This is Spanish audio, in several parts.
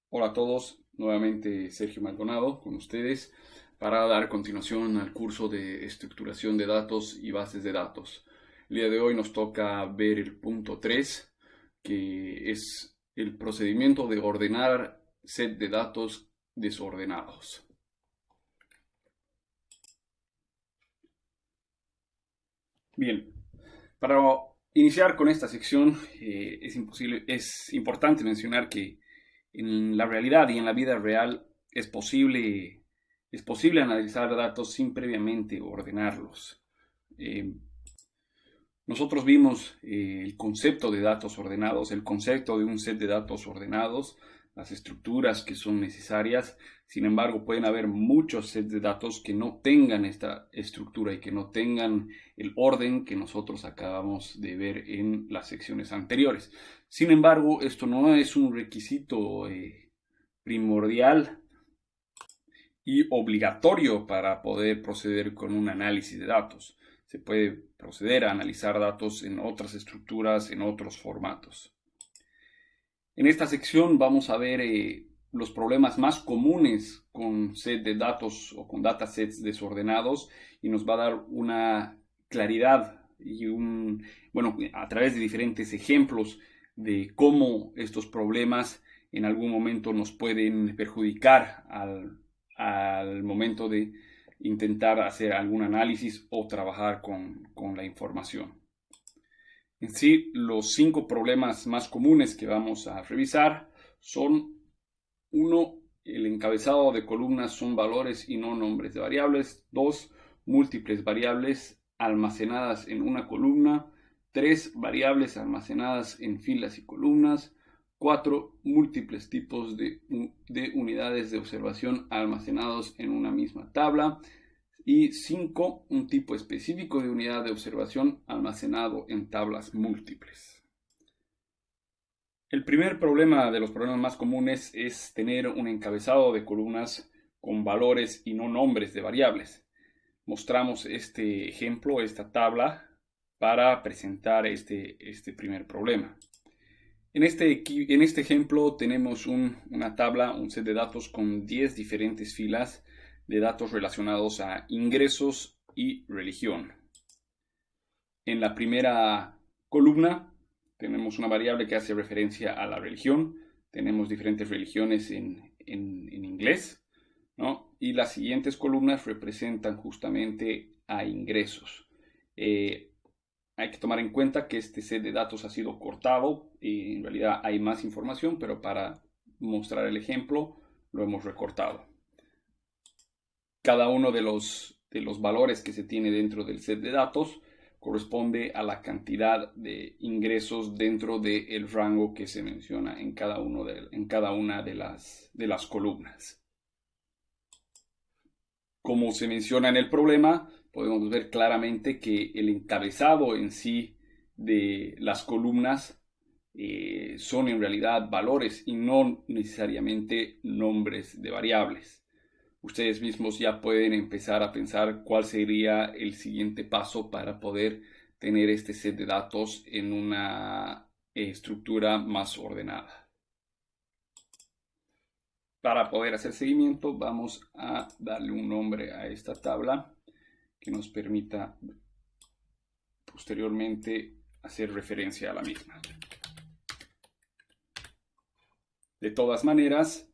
Hola a todos, nuevamente Sergio Maldonado con ustedes para dar continuación al curso de estructuración de datos y bases de datos. El día de hoy nos toca ver el punto 3, que es el procedimiento de ordenar set de datos desordenados. Bien, para iniciar con esta sección es importante mencionar que en la realidad y en la vida real es posible analizar datos sin previamente ordenarlos. Eh, Nosotros vimos el concepto de datos ordenados, el concepto de un set de datos ordenados, las estructuras que son necesarias. Sin embargo, pueden haber muchos sets de datos que no tengan esta estructura y que no tengan el orden que nosotros acabamos de ver en las secciones anteriores. Sin embargo, esto no es un requisito primordial y obligatorio para poder proceder con un análisis de datos. Se puede proceder a analizar datos en otras estructuras, en otros formatos. En esta sección vamos a ver los problemas más comunes con set de datos o con datasets desordenados y nos va a dar una claridad y a través de diferentes ejemplos de cómo estos problemas en algún momento nos pueden perjudicar al momento de intentar hacer algún análisis o trabajar con la información. En sí, los 5 problemas más comunes que vamos a revisar son: 1. El encabezado de columnas son valores y no nombres de variables. 2. Múltiples variables almacenadas en una columna. 3. Variables almacenadas en filas y columnas. 4. Múltiples tipos de unidades de observación almacenados en una misma tabla. Y 5. Un tipo específico de unidad de observación almacenado en tablas múltiples. El primer problema de los problemas más comunes es tener un encabezado de columnas con valores y no nombres de variables. Mostramos este ejemplo, esta tabla, para presentar este primer problema. En este ejemplo tenemos una tabla, un set de datos con 10 diferentes filas de datos relacionados a ingresos y religión. En la primera columna tenemos una variable que hace referencia a la religión. Tenemos diferentes religiones en inglés, ¿no? Y las siguientes columnas representan justamente a ingresos. Hay que tomar en cuenta que este set de datos ha sido cortado y en realidad hay más información, pero para mostrar el ejemplo lo hemos recortado. Cada uno de los valores que se tiene dentro del set de datos corresponde a la cantidad de ingresos dentro del rango que se menciona en cada una de las columnas. Como se menciona en el problema, podemos ver claramente que el encabezado en sí de las columnas son en realidad valores y no necesariamente nombres de variables. Ustedes mismos ya pueden empezar a pensar cuál sería el siguiente paso para poder tener este set de datos en una estructura más ordenada. Para poder hacer seguimiento, vamos a darle un nombre a esta tabla que nos permita posteriormente hacer referencia a la misma. De todas maneras,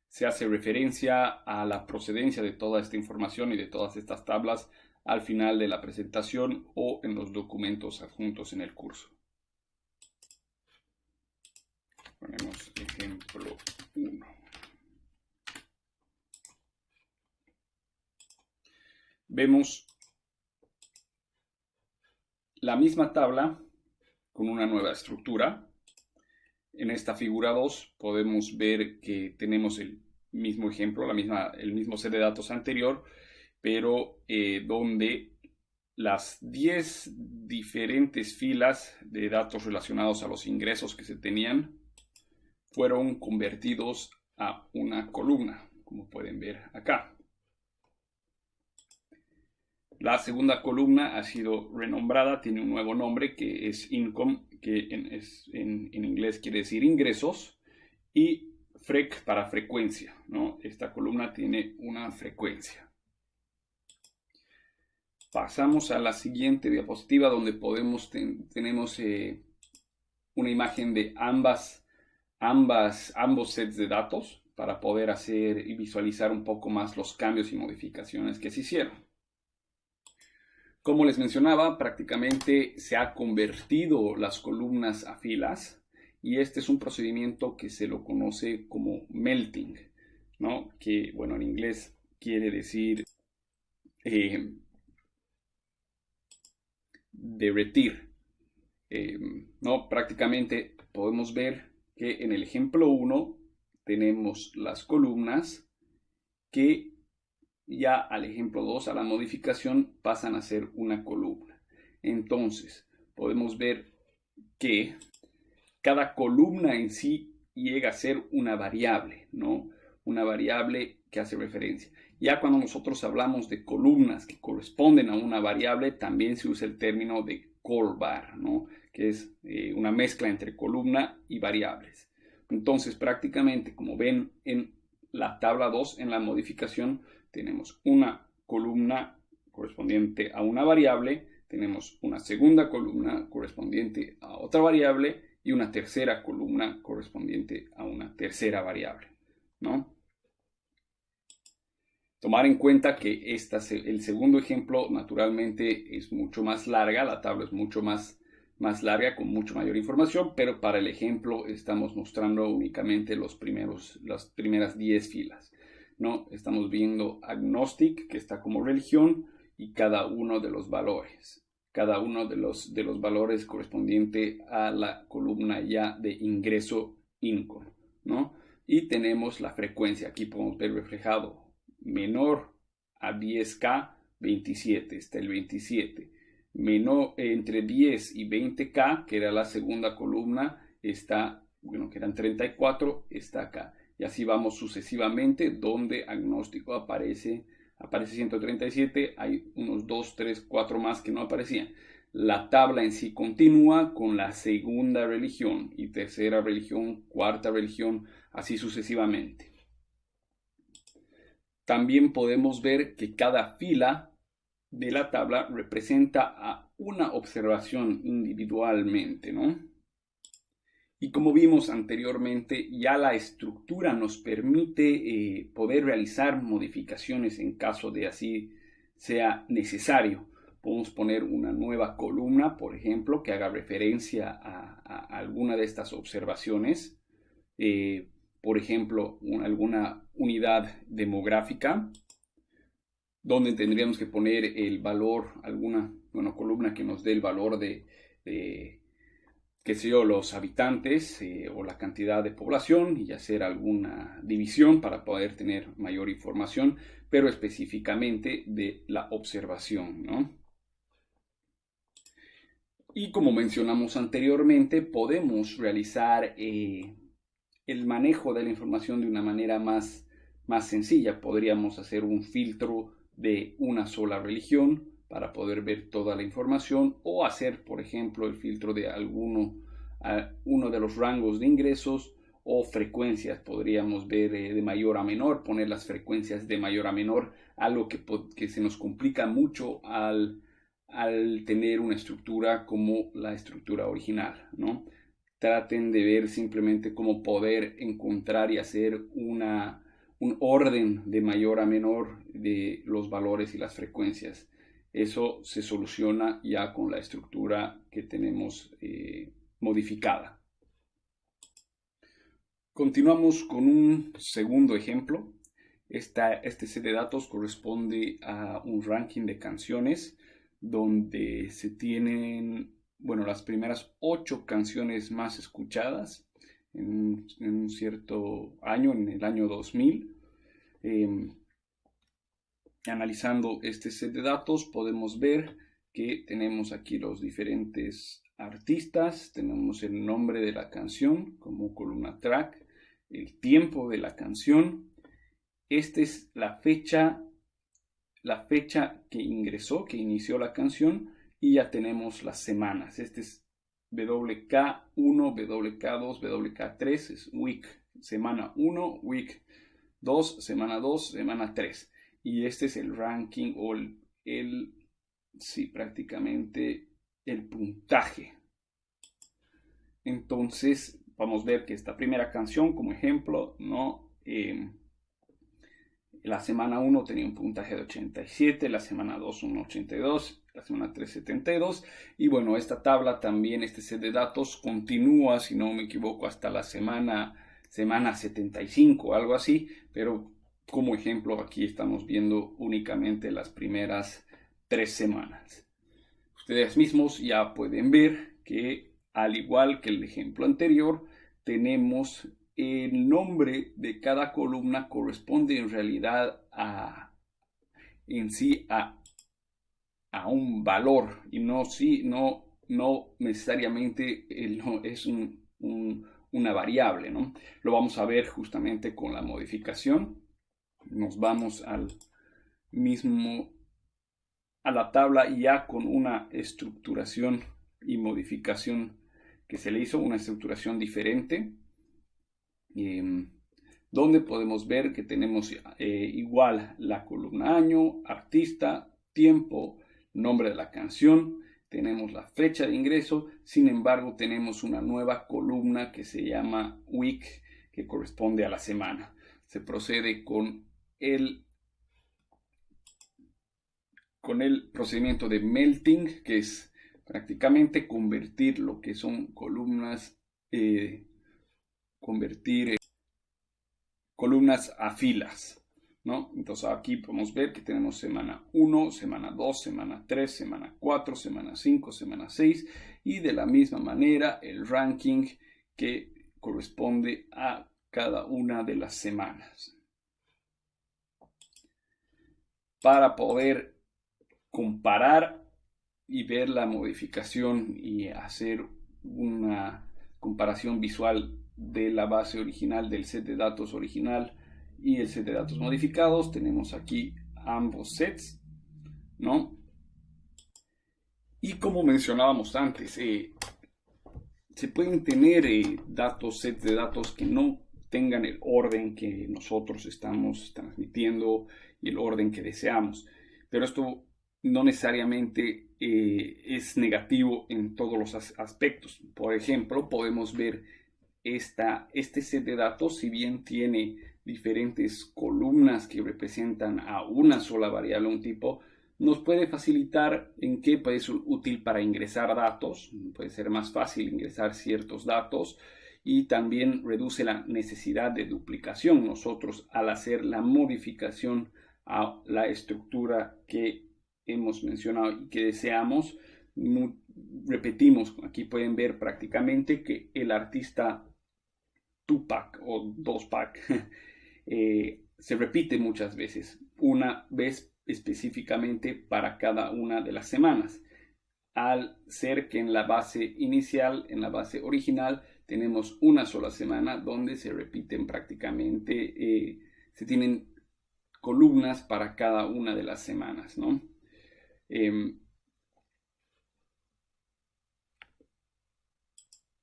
se hace referencia a la procedencia de toda esta información y de todas estas tablas al final de la presentación o en los documentos adjuntos en el curso. Ponemos ejemplo 1. Vemos la misma tabla con una nueva estructura. En esta figura 2 podemos ver que tenemos el mismo ejemplo, el mismo set de datos anterior, pero donde las 10 diferentes filas de datos relacionados a los ingresos que se tenían fueron convertidos a una columna, como pueden ver acá. La segunda columna ha sido renombrada, tiene un nuevo nombre que es income, que en inglés quiere decir ingresos, y frec para frecuencia, ¿no? Esta columna tiene una frecuencia. Pasamos a la siguiente diapositiva donde tenemos una imagen de ambos sets de datos para poder hacer y visualizar un poco más los cambios y modificaciones que se hicieron. Como les mencionaba, prácticamente se ha convertido las columnas a filas y este es un procedimiento que se lo conoce como melting, ¿no? Que, bueno, en inglés quiere decir derretir. ¿No? Prácticamente podemos ver que en el ejemplo 1 tenemos las columnas que ya al ejemplo 2, a la modificación, pasan a ser una columna. Entonces, podemos ver que cada columna en sí llega a ser una variable, ¿no? Una variable que hace referencia. Ya cuando nosotros hablamos de columnas que corresponden a una variable, también se usa el término de callbar, ¿no? Que es una mezcla entre columna y variables. Entonces, prácticamente, como ven en la tabla 2, en la modificación, tenemos una columna correspondiente a una variable, tenemos una segunda columna correspondiente a otra variable y una tercera columna correspondiente a una tercera variable, ¿no? Tomar en cuenta que el segundo ejemplo naturalmente es mucho más larga, la tabla es mucho más larga con mucho mayor información, pero para el ejemplo estamos mostrando únicamente las primeras 10 filas, ¿no? Estamos viendo agnostic, que está como religión, y cada uno de los valores. Cada uno de los valores correspondiente a la columna ya de ingreso income, ¿no? Y tenemos la frecuencia, aquí podemos ver reflejado menor a 10K, 27, está el 27. Entre 10 y 20K, que era la segunda columna, está, bueno, que eran 34, está acá. Y así vamos sucesivamente, donde agnóstico aparece 137, hay unos 2, 3, 4 más que no aparecían. La tabla en sí continúa con la segunda religión y tercera religión, cuarta religión, así sucesivamente. También podemos ver que cada fila de la tabla representa a una observación individualmente, ¿no? Y como vimos anteriormente, ya la estructura nos permite poder realizar modificaciones en caso de así sea necesario. Podemos poner una nueva columna, por ejemplo, que haga referencia a alguna de estas observaciones. Por ejemplo, alguna unidad demográfica, donde tendríamos que poner el valor, alguna columna que nos dé el valor de qué sé yo, los habitantes o la cantidad de población y hacer alguna división para poder tener mayor información, pero específicamente de la observación, ¿no? Y como mencionamos anteriormente, podemos realizar el manejo de la información de una manera más sencilla. Podríamos hacer un filtro de una sola religión para poder ver toda la información o hacer, por ejemplo, el filtro de uno de los rangos de ingresos o frecuencias. Podríamos ver de mayor a menor, poner las frecuencias de mayor a menor, algo que se nos complica mucho al tener una estructura como la estructura original, ¿no? Traten de ver simplemente cómo poder encontrar y hacer un orden de mayor a menor de los valores y las frecuencias. Eso se soluciona ya con la estructura que tenemos modificada. Continuamos con un segundo ejemplo. Este set de datos corresponde a un ranking de canciones donde se tienen, bueno, las primeras 8 canciones más escuchadas en un cierto año, en el año 2000. Analizando este set de datos podemos ver que tenemos aquí los diferentes artistas, tenemos el nombre de la canción como columna track, el tiempo de la canción. Esta es la fecha que ingresó, que inició la canción, y ya tenemos las semanas. Este es WK1, WK2, WK3, es week, semana 1, week 2, semana 2, semana 3. Y este es el ranking o sí, prácticamente el puntaje. Entonces, vamos a ver que esta primera canción, como ejemplo, ¿no? La semana 1 tenía un puntaje de 87, la semana 2 un 82, la semana 3 72. Y bueno, esta tabla también, este set de datos continúa, si no me equivoco, hasta la semana 75, algo así. Pero como ejemplo, aquí estamos viendo únicamente las primeras 3 semanas. Ustedes mismos ya pueden ver que, al igual que el ejemplo anterior, tenemos el nombre de cada columna corresponde en realidad en sí a un valor y no necesariamente es una variable, ¿no? Lo vamos a ver justamente con la modificación. Nos vamos a la tabla ya con una estructuración y modificación que se le hizo, una estructuración diferente, donde podemos ver que tenemos igual la columna año, artista, tiempo, nombre de la canción, tenemos la fecha de ingreso. Sin embargo, tenemos una nueva columna que se llama week, que corresponde a la semana. Se procede con el procedimiento de melting, que es prácticamente convertir lo que son columnas, columnas a filas, ¿no? Entonces aquí podemos ver que tenemos semana 1, semana 2, semana 3, semana 4, semana 5, semana 6 y de la misma manera el ranking que corresponde a cada una de las semanas. Para poder comparar y ver la modificación y hacer una comparación visual de la base original del set de datos original y el set de datos modificados, tenemos aquí ambos sets, ¿no? Y como mencionábamos antes, se pueden tener sets de datos que no tengan el orden que nosotros estamos transmitiendo y el orden que deseamos, pero esto no necesariamente es negativo en todos los aspectos. Por ejemplo, podemos ver este set de datos, si bien tiene diferentes columnas que representan a una sola variable, un tipo, nos puede facilitar en qué puede ser útil para ingresar datos. Puede ser más fácil ingresar ciertos datos y también reduce la necesidad de duplicación. Nosotros, al hacer la modificación a la estructura que hemos mencionado y que deseamos, repetimos. Aquí pueden ver prácticamente que el artista Tupac o 2Pac se repite muchas veces, una vez específicamente para cada una de las semanas, al ser que en la base inicial, en la base original, tenemos una sola semana donde se repiten prácticamente, se tienen columnas para cada una de las semanas, ¿no?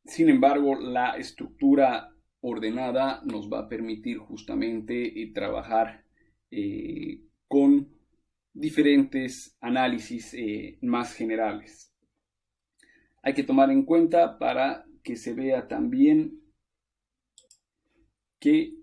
Sin embargo, la estructura ordenada nos va a permitir justamente trabajar con diferentes análisis más generales. Hay que tomar en cuenta para que se vea también que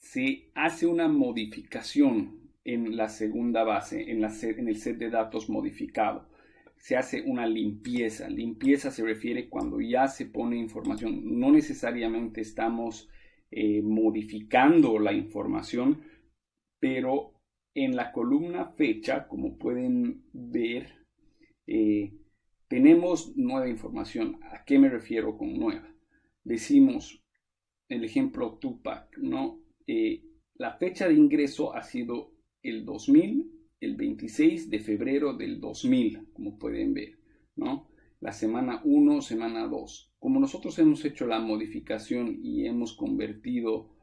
se hace una modificación en la segunda base, en el set de datos modificado. Se hace una limpieza. Limpieza se refiere cuando ya se pone información. No necesariamente estamos modificando la información, pero en la columna fecha, como pueden ver, tenemos nueva información. ¿A qué me refiero con nueva? Decimos, el ejemplo Tupac, ¿no? La fecha de ingreso ha sido el 2000, el 26 de febrero del 2000, como pueden ver, ¿no? La semana 1, semana 2. Como nosotros hemos hecho la modificación y hemos convertido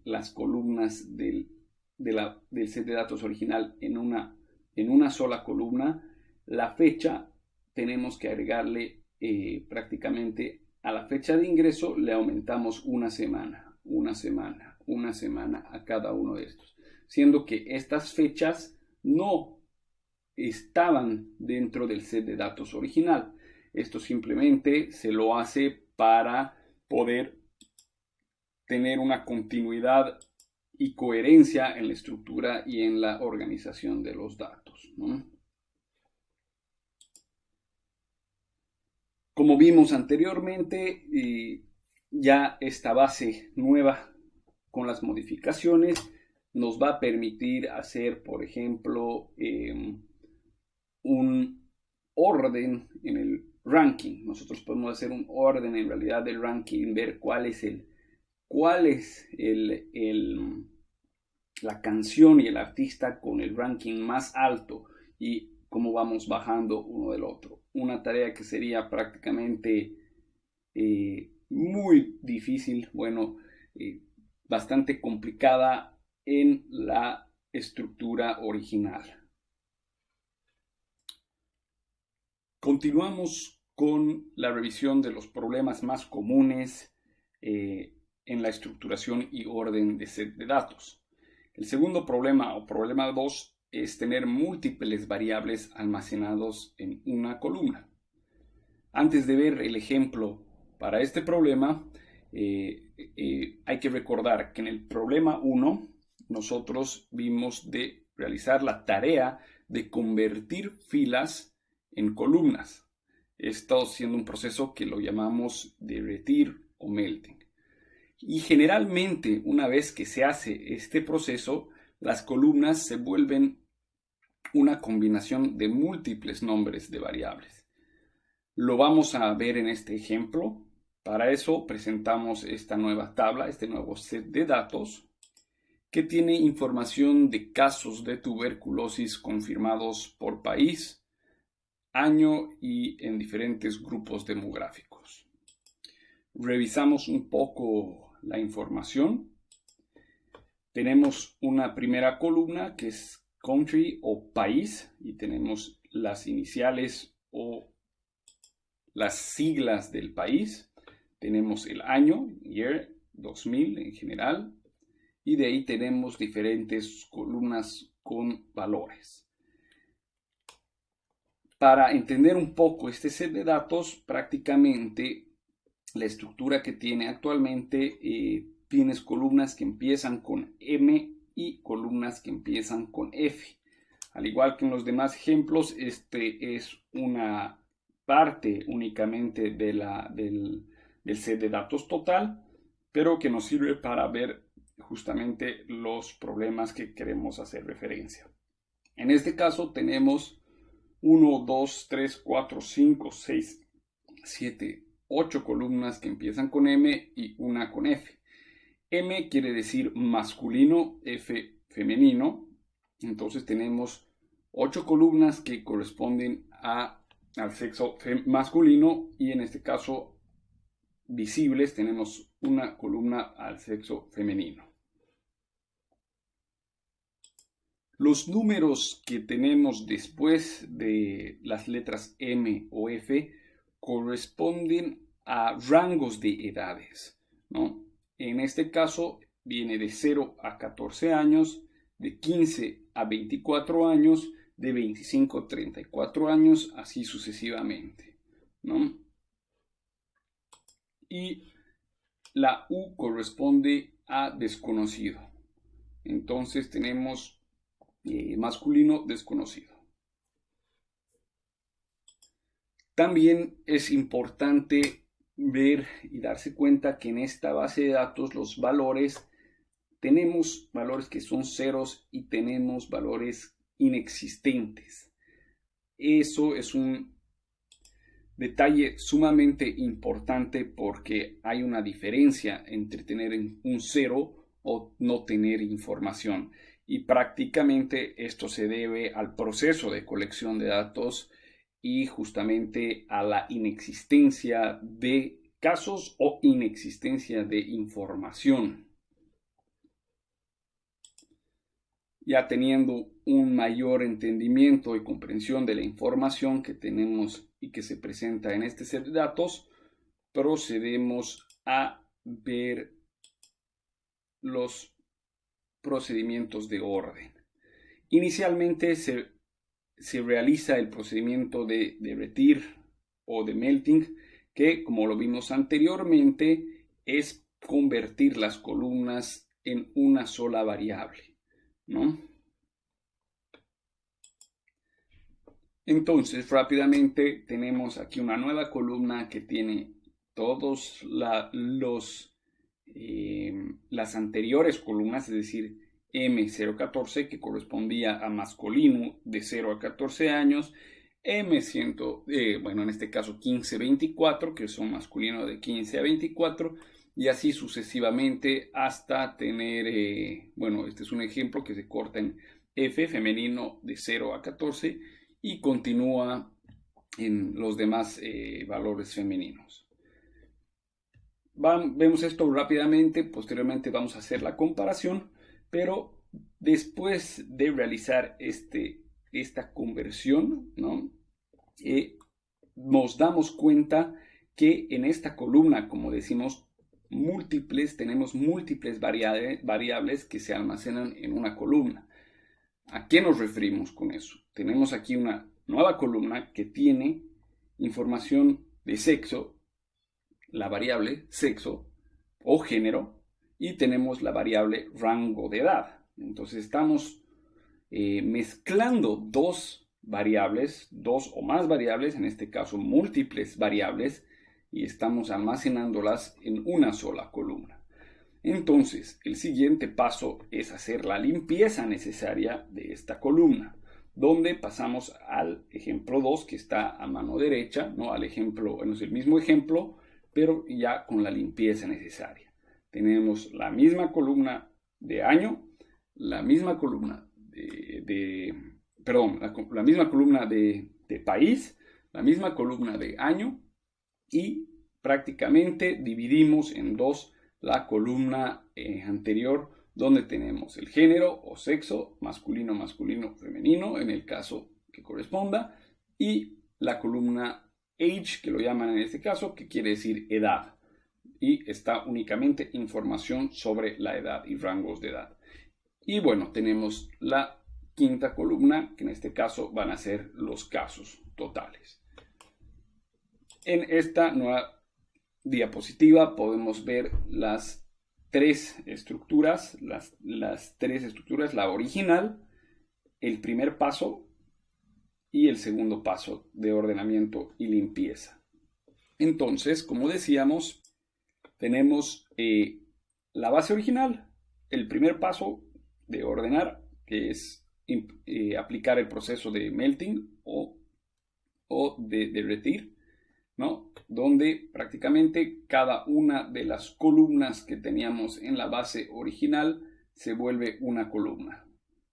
las columnas del set de datos original en una sola columna, la fecha tenemos que agregarle prácticamente a la fecha de ingreso le aumentamos una semana a cada uno de estos, siendo que estas fechas no estaban dentro del set de datos original. Esto simplemente se lo hace para poder tener una continuidad y coherencia en la estructura y en la organización de los datos, ¿no? Como vimos anteriormente, ya esta base nueva con las modificaciones nos va a permitir hacer, por ejemplo, un orden en el ranking. Nosotros podemos hacer un orden en realidad del ranking, ver cuál es la canción y el artista con el ranking más alto y cómo vamos bajando uno del otro. Una tarea que sería prácticamente muy difícil, bastante complicada en la estructura original. Continuamos con la revisión de los problemas más comunes en la estructuración y orden de set de datos. El segundo problema o problema 2 es tener múltiples variables almacenados en una columna. Antes de ver el ejemplo para este problema, hay que recordar que en el problema 1 nosotros vimos de realizar la tarea de convertir filas en columnas. Esto siendo un proceso que lo llamamos derretir o melting. Y generalmente, una vez que se hace este proceso, las columnas se vuelven una combinación de múltiples nombres de variables. Lo vamos a ver en este ejemplo. Para eso presentamos esta nueva tabla, este nuevo set de datos, que tiene información de casos de tuberculosis confirmados por país, año y en diferentes grupos demográficos. Revisamos un poco la información. Tenemos una primera columna que es country o país y tenemos las iniciales o las siglas del país. Tenemos el año, year, 2000 en general, y de ahí tenemos diferentes columnas con valores. Para entender un poco este set de datos, prácticamente la estructura que tiene actualmente, tienes columnas que empiezan con M y columnas que empiezan con F. Al igual que en los demás ejemplos, este es una parte únicamente del set de datos total, pero que nos sirve para ver justamente los problemas que queremos hacer referencia. En este caso tenemos 1, 2, 3, 4, 5, 6, 7, 8 columnas que empiezan con M y una con F. M quiere decir masculino, F femenino. Entonces tenemos 8 columnas que corresponden al sexo masculino y en este caso visibles tenemos una columna al sexo femenino. Los números que tenemos después de las letras M o F corresponden a rangos de edades, ¿no? En este caso viene de 0 a 14 años, de 15 a 24 años, de 25 a 34 años, así sucesivamente, ¿no? Y la U corresponde a desconocido. Entonces tenemos masculino desconocido. También es importante ver y darse cuenta que en esta base de datos los valores, tenemos valores que son ceros y tenemos valores inexistentes. Eso es un detalle sumamente importante porque hay una diferencia entre tener un cero o no tener información. Y prácticamente esto se debe al proceso de colección de datos y justamente a la inexistencia de casos o inexistencia de información. Ya teniendo un mayor entendimiento y comprensión de la información que tenemos y que se presenta en este set de datos, procedemos a ver los procedimientos de orden. Inicialmente se realiza el procedimiento de derretir o de melting, que como lo vimos anteriormente es convertir las columnas en una sola variable, ¿no? Entonces rápidamente tenemos aquí una nueva columna que tiene todos las anteriores columnas, es decir, M014, que correspondía a masculino de 0 a 14 años, bueno, en este caso 15-24, que son masculinos de 15 a 24, y así sucesivamente hasta tener, bueno, este es un ejemplo que se corta en F, femenino de 0 a 14, y continúa en los demás valores femeninos. Vemos esto rápidamente, posteriormente vamos a hacer la comparación, pero después de realizar esta conversión, ¿no? Nos damos cuenta que en esta columna, como decimos, tenemos múltiples variables que se almacenan en una columna. ¿A qué nos referimos con eso? Tenemos aquí una nueva columna que tiene información de sexo, la variable sexo o género, y tenemos la variable rango de edad. Entonces estamos mezclando dos variables, dos o más variables, en este caso múltiples variables, y estamos almacenándolas en una sola columna. Entonces, el siguiente paso es hacer la limpieza necesaria de esta columna, donde pasamos al ejemplo 2, que está a mano derecha, ¿no? Al ejemplo, bueno, es el mismo ejemplo, pero ya con la limpieza necesaria. Tenemos la misma columna de año, la misma columna la misma columna de país, la misma columna de año, y prácticamente dividimos en dos la columna anterior, donde tenemos el género o sexo, masculino, masculino, femenino, en el caso que corresponda, y la columna age, que lo llaman en este caso, que quiere decir edad, y está únicamente información sobre la edad y rangos de edad. Y bueno, tenemos la quinta columna, que en este caso van a ser los casos totales. En esta nueva diapositiva podemos ver las tres estructuras, la original, el primer paso y el segundo paso de ordenamiento y limpieza. Entonces, como decíamos, tenemos la base original, el primer paso de ordenar, que es aplicar el proceso de melting o de derretir, ¿no? Donde prácticamente cada una de las columnas que teníamos en la base original se vuelve una columna,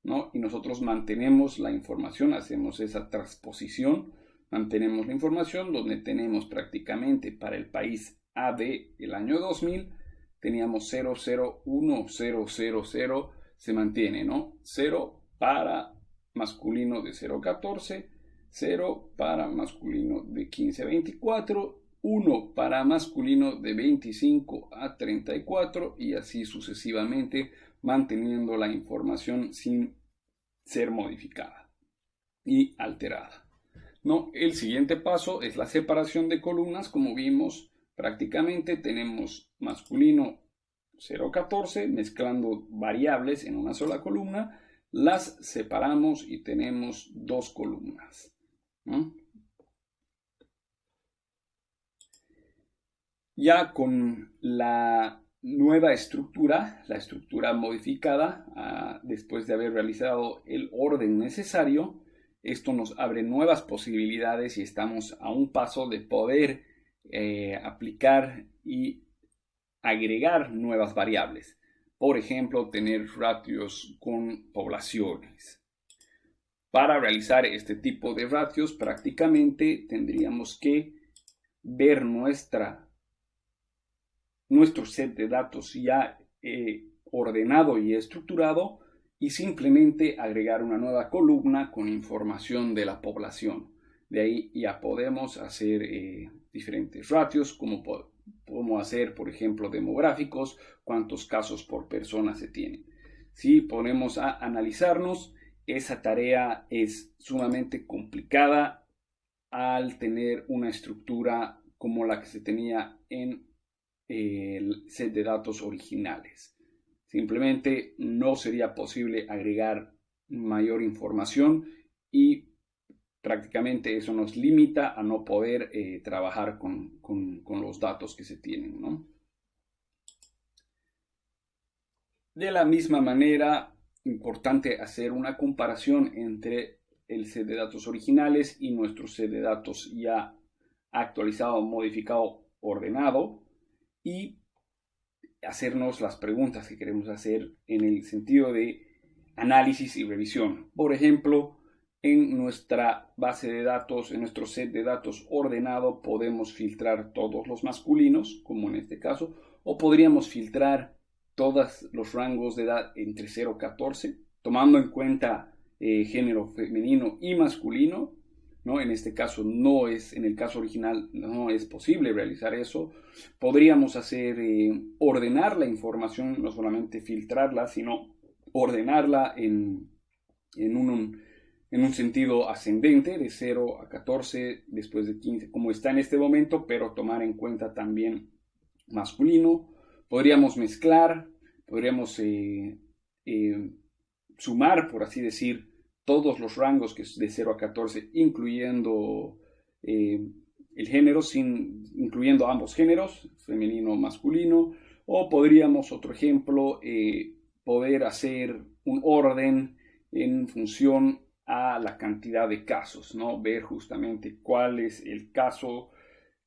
¿no? Y nosotros mantenemos la información, hacemos esa transposición, mantenemos la información donde tenemos prácticamente para el país AD el año 2000, teníamos 001000, se mantiene, ¿no? 0 para masculino de 0 a 14, 0 para masculino de 15 a 24, 1 para masculino de 25 a 34 y así sucesivamente, manteniendo la información sin ser modificada y alterada, ¿no? El siguiente paso es la separación de columnas. Como vimos, prácticamente tenemos masculino 0 a 14 mezclando variables en una sola columna, las separamos y tenemos dos columnas, ¿no? Ya con la nueva estructura, la estructura modificada, después de haber realizado el orden necesario, esto nos abre nuevas posibilidades y estamos a un paso de poder aplicar y agregar nuevas variables. Por ejemplo, tener ratios con poblaciones. Para realizar este tipo de ratios, prácticamente tendríamos que ver nuestro set de datos ya ordenado y estructurado y simplemente agregar una nueva columna con información de la población. De ahí ya podemos hacer diferentes ratios, como Podemos hacer, por ejemplo, demográficos, cuántos casos por persona se tienen. Si ponemos a analizarnos, esa tarea es sumamente complicada al tener una estructura como la que se tenía en el set de datos originales. Simplemente no sería posible agregar mayor información y prácticamente eso nos limita a no poder trabajar con los datos que se tienen, ¿no? De la misma manera, importante hacer una comparación entre el set de datos originales y nuestro set de datos ya actualizado, modificado, ordenado, y hacernos las preguntas que queremos hacer en el sentido de análisis y revisión. Por ejemplo, en nuestra base de datos, en nuestro set de datos ordenado, podemos filtrar todos los masculinos, como en este caso, o podríamos filtrar todos los rangos de edad entre 0 y 14, tomando en cuenta género femenino y masculino, ¿no? En este caso no es, en el caso original no es posible realizar eso. Podríamos hacer, ordenar la información, no solamente filtrarla, sino ordenarla en un sentido ascendente, de 0 a 14, después de 15, como está en este momento, pero tomar en cuenta también masculino. Podríamos mezclar, podríamos sumar, por así decir, todos los rangos que es de 0 a 14, incluyendo el género, incluyendo ambos géneros, femenino o masculino. O podríamos, otro ejemplo, poder hacer un orden en función a la cantidad de casos, ¿no? Ver justamente cuál es el caso,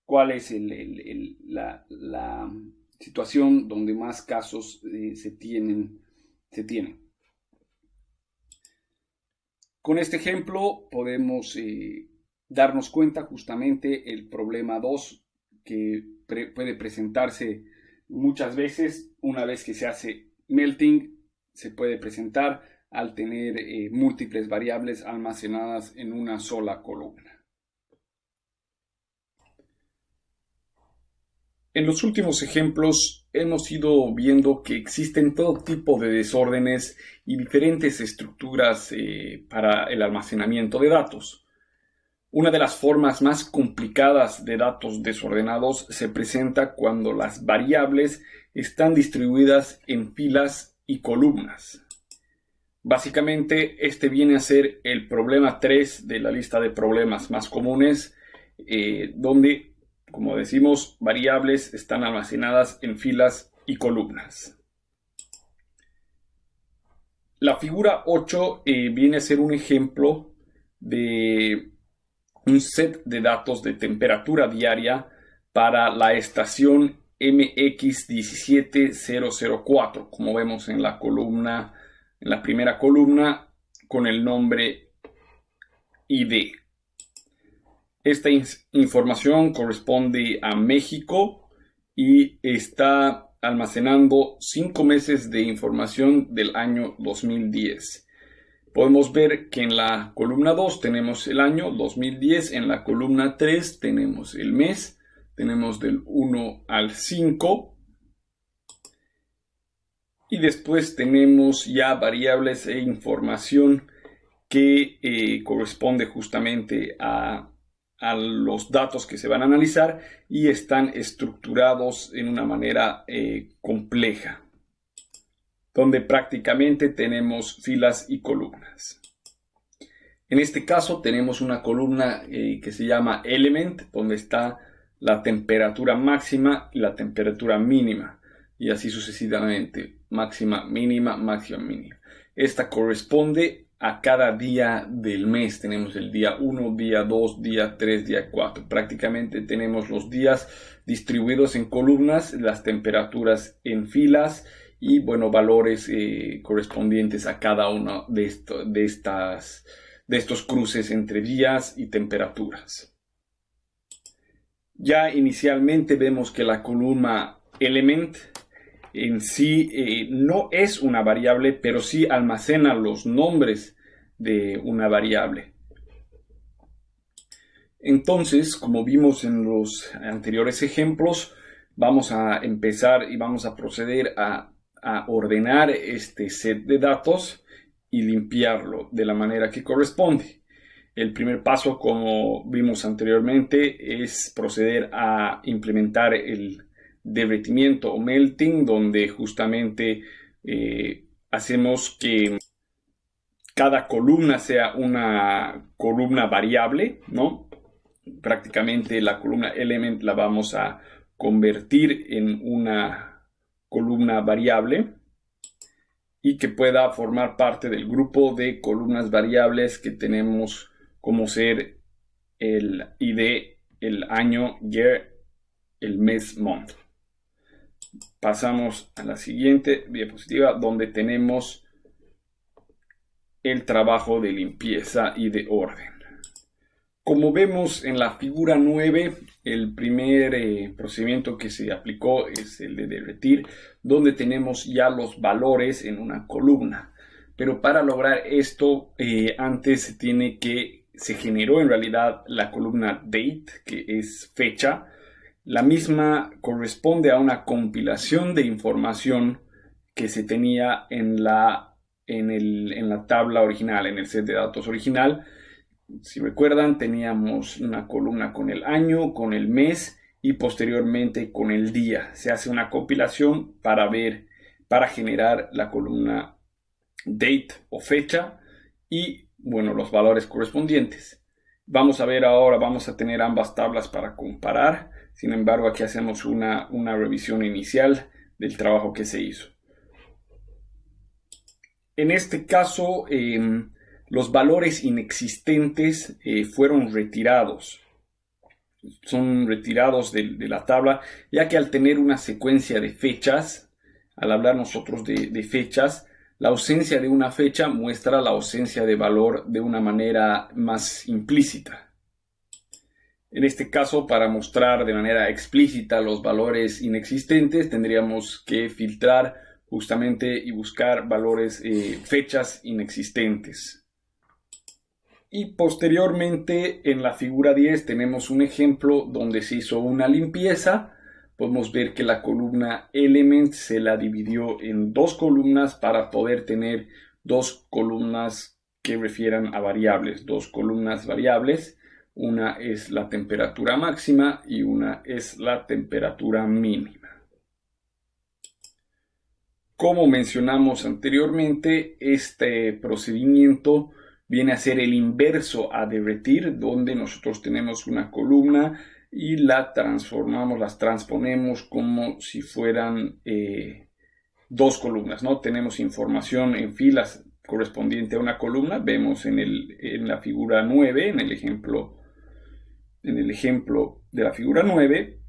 cuál es la situación donde más casos se tienen. Con este ejemplo podemos darnos cuenta justamente el problema 2 que puede presentarse muchas veces una vez que se hace melting. Se puede presentar al tener múltiples variables almacenadas en una sola columna. En los últimos ejemplos hemos ido viendo que existen todo tipo de desórdenes y diferentes estructuras para el almacenamiento de datos. Una de las formas más complicadas de datos desordenados se presenta cuando las variables están distribuidas en filas y columnas. Básicamente, este viene a ser el problema 3 de la lista de problemas más comunes, donde, como decimos, variables están almacenadas en filas y columnas. La figura 8 viene a ser un ejemplo de un set de datos de temperatura diaria para la estación MX17004, como vemos en la columna, en la primera columna, con el nombre ID. Esta información corresponde a México y está almacenando 5 meses de información del año 2010. Podemos ver que en la columna 2 tenemos el año 2010, en la columna 3 tenemos el mes, tenemos del 1 al 5. Y después tenemos ya variables e información que corresponde justamente a los datos que se van a analizar y están estructurados en una manera compleja, donde prácticamente tenemos filas y columnas. En este caso tenemos una columna que se llama element, donde está la temperatura máxima y la temperatura mínima, y así sucesivamente, máxima, mínima, máxima, mínima. Esta corresponde a cada día del mes. Tenemos el día 1, día 2, día 3, día 4. Prácticamente tenemos los días distribuidos en columnas, las temperaturas en filas y, bueno, valores correspondientes a cada uno de estos cruces entre días y temperaturas. Ya inicialmente vemos que la columna element en sí no es una variable, pero sí almacena los nombres de una variable. Entonces, como vimos en los anteriores ejemplos, vamos a empezar y vamos a proceder a ordenar este set de datos y limpiarlo de la manera que corresponde. El primer paso, como vimos anteriormente, es proceder a implementar el derretimiento o melting, donde justamente hacemos que cada columna sea una columna variable, ¿no? Prácticamente la columna element la vamos a convertir en una columna variable y que pueda formar parte del grupo de columnas variables que tenemos como ser el ID, el año, year, el mes, month. Pasamos a la siguiente diapositiva donde tenemos el trabajo de limpieza y de orden. Como vemos en la figura 9, el primer procedimiento que se aplicó es el de derretir, donde tenemos ya los valores en una columna. Pero para lograr esto, antes se generó en realidad la columna date, que es fecha. La misma corresponde a una compilación de información que se tenía en la tabla original, en el set de datos original. Si recuerdan, teníamos una columna con el año, con el mes y posteriormente con el día. Se hace una compilación para generar la columna date o fecha y, bueno, los valores correspondientes. Vamos a ver ahora, vamos a tener ambas tablas para comparar. Sin embargo, aquí hacemos una revisión inicial del trabajo que se hizo. En este caso, los valores inexistentes fueron retirados. Son retirados de la tabla, ya que al tener una secuencia de fechas, al hablar nosotros de fechas, la ausencia de una fecha muestra la ausencia de valor de una manera más implícita. En este caso, para mostrar de manera explícita los valores inexistentes, tendríamos que filtrar justamente y buscar valores, fechas inexistentes. Y posteriormente en la figura 10 tenemos un ejemplo donde se hizo una limpieza. Podemos ver que la columna element se la dividió en dos columnas para poder tener dos columnas que refieran a variables, dos columnas variables. Una es la temperatura máxima y una es la temperatura mínima. Como mencionamos anteriormente, este procedimiento viene a ser el inverso a derretir, donde nosotros tenemos una columna y la transformamos, las transponemos como si fueran dos columnas, ¿no? Tenemos información en filas correspondiente a una columna. Vemos en la figura 9, en el ejemplo de la figura 9,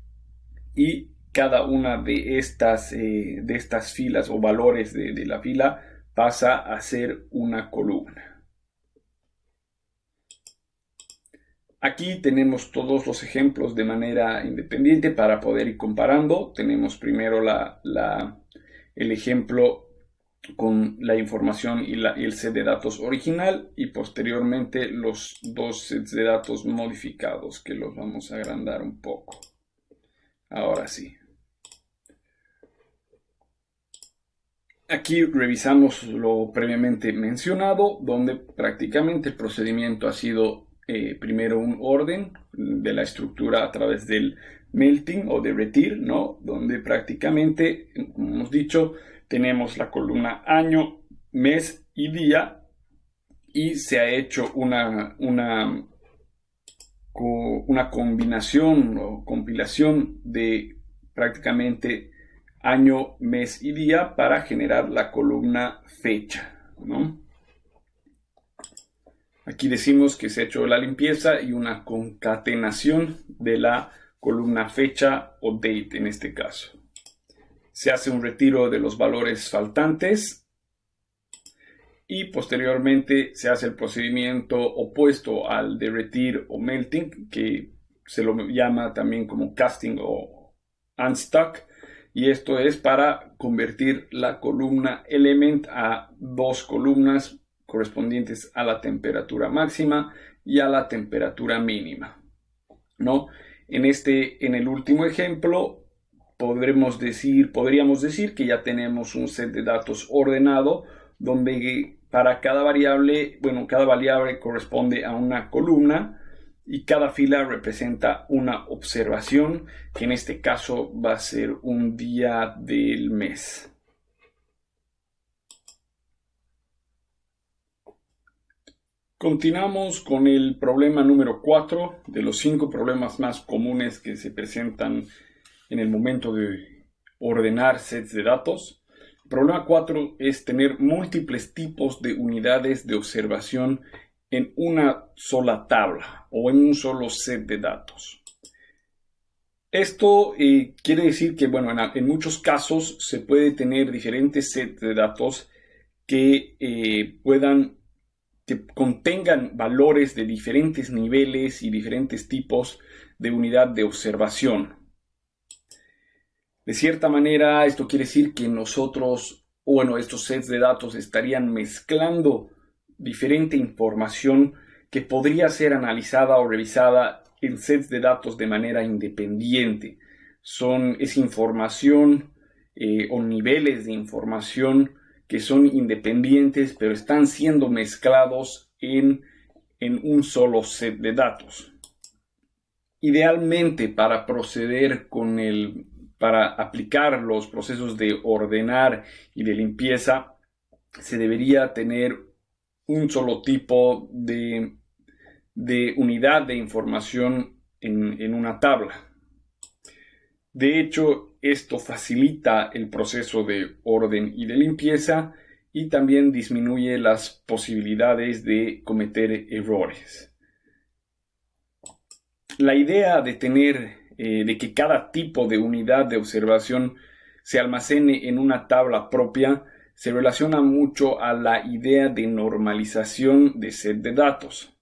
y cada una de estas filas o valores de la fila pasa a ser una columna. Aquí tenemos todos los ejemplos de manera independiente para poder ir comparando. Tenemos primero el ejemplo con la información y el set de datos original y posteriormente los dos sets de datos modificados, que los vamos a agrandar un poco. Ahora sí. Aquí revisamos lo previamente mencionado, donde prácticamente el procedimiento ha sido primero un orden de la estructura a través del melting o derretir, ¿no? Donde prácticamente, como hemos dicho, tenemos la columna año, mes y día, y se ha hecho una combinación o compilación de prácticamente año, mes y día para generar la columna fecha, ¿no? Aquí decimos que se ha hecho la limpieza y una concatenación de la columna fecha o date en este caso. Se hace un retiro de los valores faltantes y posteriormente se hace el procedimiento opuesto al derretir o melting, que se lo llama también como casting o unstuck, y esto es para convertir la columna element a dos columnas correspondientes a la temperatura máxima y a la temperatura mínima, ¿no? En el último ejemplo podríamos decir que ya tenemos un set de datos ordenado donde para cada variable, cada variable corresponde a una columna y cada fila representa una observación, que en este caso va a ser un día del mes. Continuamos con el problema número 4 de los 5 problemas más comunes que se presentan en el momento de ordenar sets de datos. El problema 4 es tener múltiples tipos de unidades de observación en una sola tabla o en un solo set de datos. Esto quiere decir que, en muchos casos se puede tener diferentes sets de datos que contengan valores de diferentes niveles y diferentes tipos de unidad de observación. De cierta manera, esto quiere decir que estos sets de datos estarían mezclando diferente información que podría ser analizada o revisada en sets de datos de manera independiente. Es información o niveles de información que son independientes, pero están siendo mezclados en un solo set de datos. Idealmente, para aplicar los procesos de ordenar y de limpieza, se debería tener un solo tipo de unidad de información en una tabla. De hecho, esto facilita el proceso de orden y de limpieza y también disminuye las posibilidades de cometer errores. La idea de que cada tipo de unidad de observación se almacene en una tabla propia se relaciona mucho a la idea de normalización de set de datos.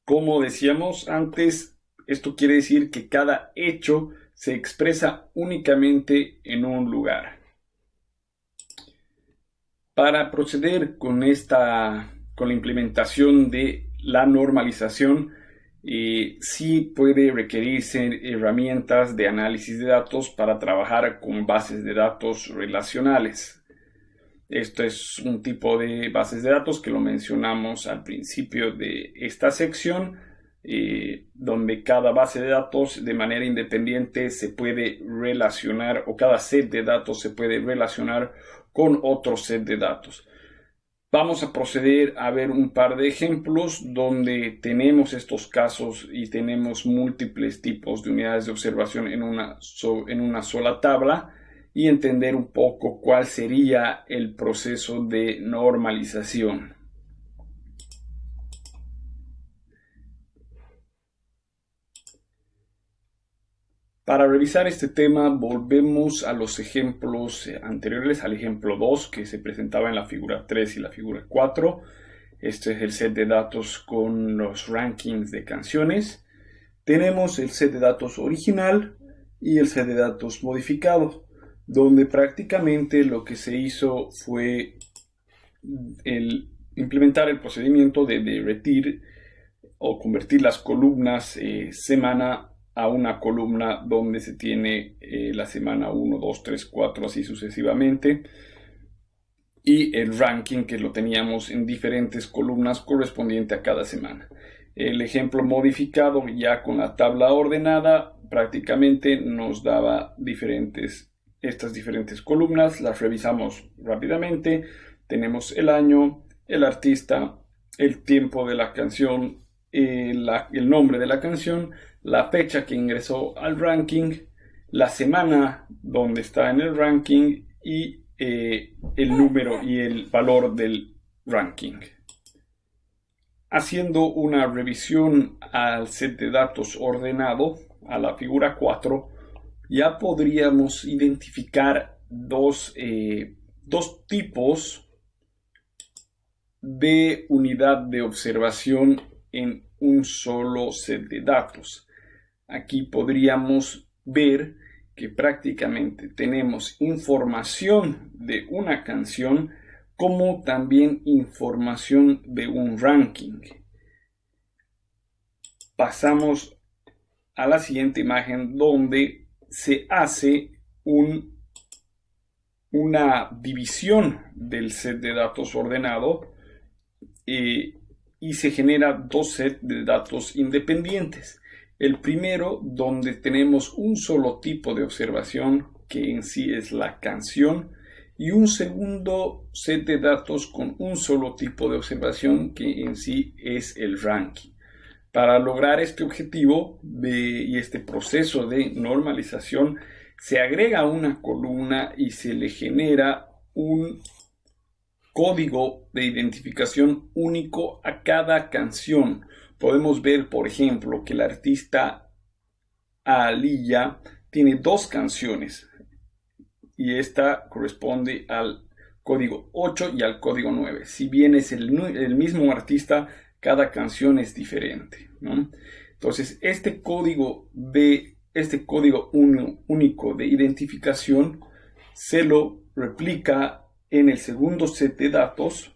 Como decíamos antes, esto quiere decir que cada hecho se expresa únicamente en un lugar. Para proceder con la implementación de la normalización, sí puede requerirse herramientas de análisis de datos para trabajar con bases de datos relacionales. Esto es un tipo de bases de datos que lo mencionamos al principio de esta sección, donde cada base de datos de manera independiente se puede relacionar, o cada set de datos se puede relacionar con otro set de datos. Vamos a proceder a ver un par de ejemplos donde tenemos estos casos y tenemos múltiples tipos de unidades de observación en una sola tabla, y entender un poco cuál sería el proceso de normalización. Para revisar este tema, volvemos a los ejemplos anteriores, al ejemplo 2 que se presentaba en la figura 3 y la figura 4. Este es el set de datos con los rankings de canciones. Tenemos el set de datos original y el set de datos modificado, donde prácticamente lo que se hizo fue implementar el procedimiento de derretir o convertir las columnas semana a una columna donde se tiene la semana 1, 2, 3, 4, así sucesivamente, y el ranking que lo teníamos en diferentes columnas correspondiente a cada semana. El ejemplo modificado ya con la tabla ordenada prácticamente nos daba estas diferentes columnas. Las revisamos rápidamente. Tenemos el año, el artista, el tiempo de la canción, el nombre de la canción, la fecha que ingresó al ranking, la semana donde está en el ranking y el número y el valor del ranking. Haciendo una revisión al set de datos ordenado, a la figura 4, ya podríamos identificar dos tipos de unidad de observación en un solo set de datos. Aquí podríamos ver que prácticamente tenemos información de una canción como también información de un ranking. Pasamos a la siguiente imagen donde se hace una división del set de datos ordenado y se genera dos sets de datos independientes. El primero, donde tenemos un solo tipo de observación, que en sí es la canción, y un segundo set de datos con un solo tipo de observación, que en sí es el ranking. Para lograr este objetivo y este proceso de normalización, se agrega una columna y se le genera un código de identificación único a cada canción. Podemos ver, por ejemplo, que el artista Aaliyah tiene dos canciones y esta corresponde al código 8 y al código 9. Si bien es el mismo artista, cada canción es diferente, ¿no? Entonces, este código único de identificación se lo replica en el segundo set de datos,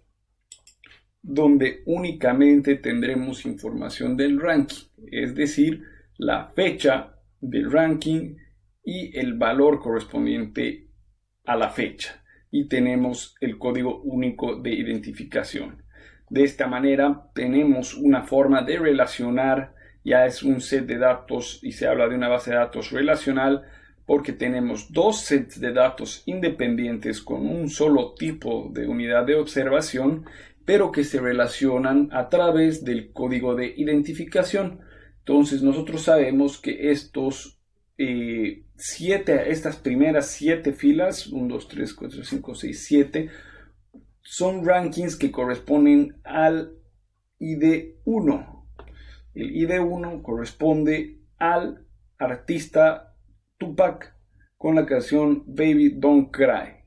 donde únicamente tendremos información del ranking, es decir, la fecha del ranking y el valor correspondiente a la fecha. Y tenemos el código único de identificación. De esta manera tenemos una forma de relacionar, ya es un set de datos y se habla de una base de datos relacional, porque tenemos dos sets de datos independientes con un solo tipo de unidad de observación, pero que se relacionan a través del código de identificación. Entonces nosotros sabemos que estas primeras 7 filas, 1, 2, 3, 4, 5, 6, 7, son rankings que corresponden al ID1. El ID1 corresponde al artista Tupac con la canción Baby Don't Cry,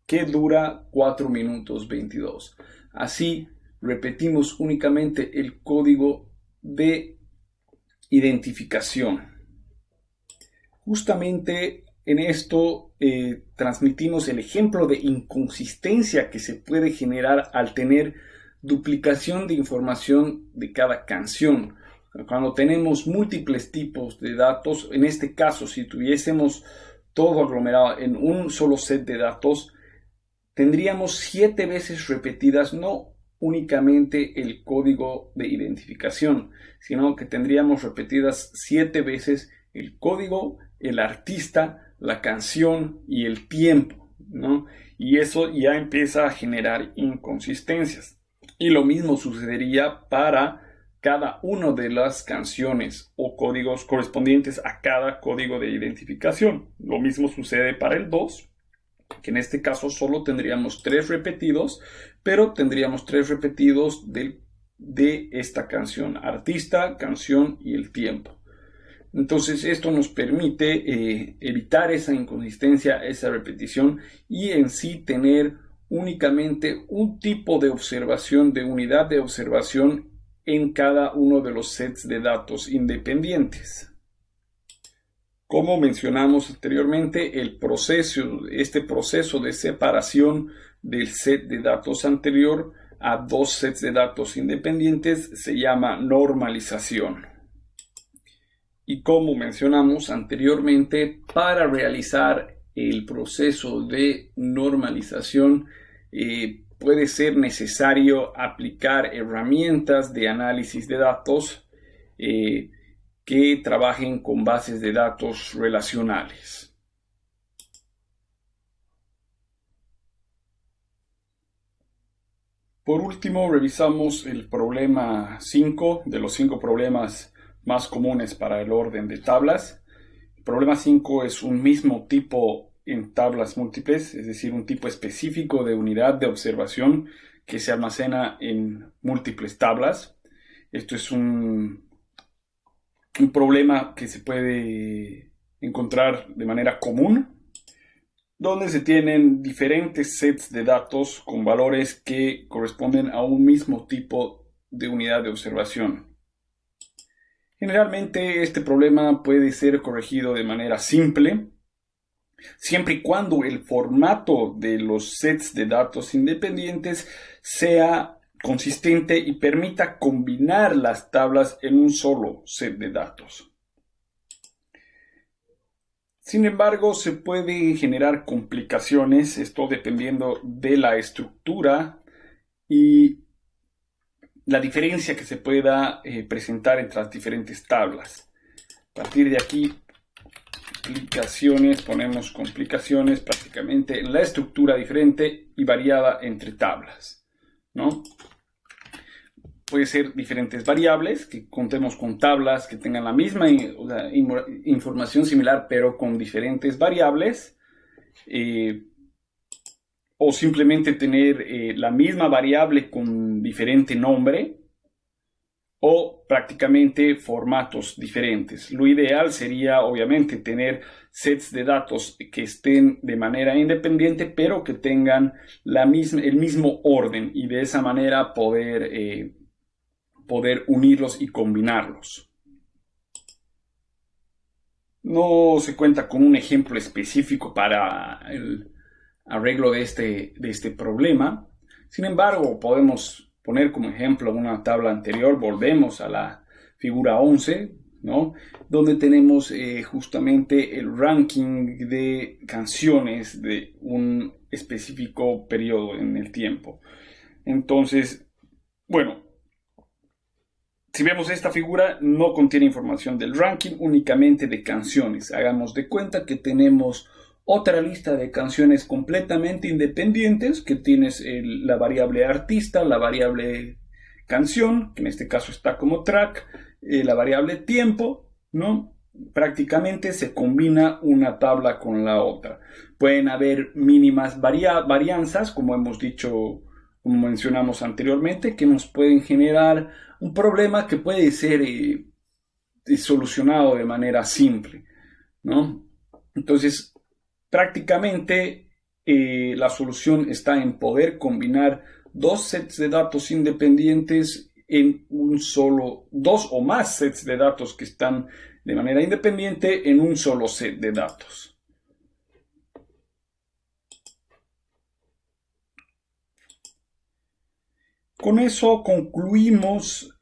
que dura 4 minutos 22. Así repetimos únicamente el código de identificación. Justamente en esto transmitimos el ejemplo de inconsistencia que se puede generar al tener duplicación de información de cada canción. Cuando tenemos múltiples tipos de datos, en este caso, si tuviésemos todo aglomerado en un solo set de datos, tendríamos 7 veces repetidas no únicamente el código de identificación, sino que tendríamos repetidas 7 veces el código, el artista, la canción y el tiempo, ¿no? Y eso ya empieza a generar inconsistencias. Y lo mismo sucedería para cada una de las canciones o códigos correspondientes a cada código de identificación. Lo mismo sucede para el 2, que en este caso solo tendríamos 3 repetidos, pero tendríamos 3 repetidos de esta canción: artista, canción y el tiempo. Entonces esto nos permite evitar esa inconsistencia, esa repetición, y en sí tener únicamente un tipo de observación, de unidad de observación en cada uno de los sets de datos independientes. Como mencionamos anteriormente, este proceso de separación del set de datos anterior a dos sets de datos independientes se llama normalización. Y como mencionamos anteriormente, para realizar el proceso de normalización puede ser necesario aplicar herramientas de análisis de datos que trabajen con bases de datos relacionales. Por último, revisamos el problema 5 de los 5 problemas más comunes para el orden de tablas. El problema 5 es un mismo tipo en tablas múltiples, es decir, un tipo específico de unidad de observación que se almacena en múltiples tablas. Esto es un problema que se puede encontrar de manera común, donde se tienen diferentes sets de datos con valores que corresponden a un mismo tipo de unidad de observación. Generalmente este problema puede ser corregido de manera simple, siempre y cuando el formato de los sets de datos independientes sea consistente y permita combinar las tablas en un solo set de datos. Sin embargo, se pueden generar complicaciones, esto dependiendo de la estructura y la diferencia que se pueda presentar entre las diferentes tablas. A partir de aquí, ponemos complicaciones prácticamente en la estructura diferente y variada entre tablas, ¿no? Puede ser diferentes variables, que contemos con tablas que tengan la misma información similar, pero con diferentes variables. O simplemente tener la misma variable con diferente nombre. O prácticamente formatos diferentes. Lo ideal sería, obviamente, tener sets de datos que estén de manera independiente, pero que tengan el mismo orden y de esa manera poder unirlos y combinarlos. No se cuenta con un ejemplo específico para el arreglo de este problema. Sin embargo, podemos poner como ejemplo una tabla anterior. Volvemos a la figura 11, ¿no? Donde tenemos justamente el ranking de canciones de un específico periodo en el tiempo. Entonces, bueno, si vemos esta figura, no contiene información del ranking, únicamente de canciones. Hagamos de cuenta que tenemos otra lista de canciones completamente independientes, que tienes la variable artista, la variable canción, que en este caso está como track, la variable tiempo, ¿no? Prácticamente se combina una tabla con la otra. Pueden haber mínimas varianzas, como hemos dicho, como mencionamos anteriormente, que nos pueden generar un problema que puede ser solucionado de manera simple, ¿no? Entonces, prácticamente la solución está en poder combinar dos sets de datos independientes en dos o más sets de datos que están de manera independiente en un solo set de datos. Con eso concluimos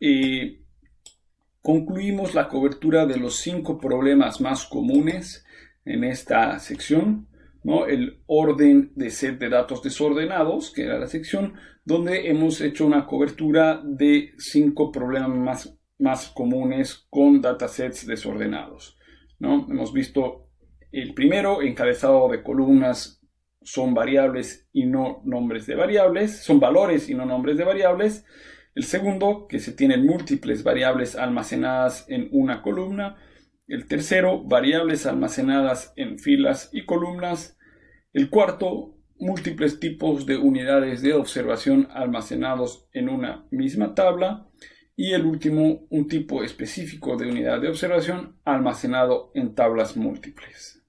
la cobertura de los 5 problemas más comunes en esta sección, ¿no? El orden de set de datos desordenados, que era la sección donde hemos hecho una cobertura de 5 problemas más comunes con datasets desordenados, ¿no? Hemos visto el primero, encabezado de columnas, son variables y no nombres de variables, son valores y no nombres de variables. El segundo, que se tienen múltiples variables almacenadas en una columna. El tercero, variables almacenadas en filas y columnas. El cuarto, múltiples tipos de unidades de observación almacenados en una misma tabla. Y el último, un tipo específico de unidad de observación almacenado en tablas múltiples.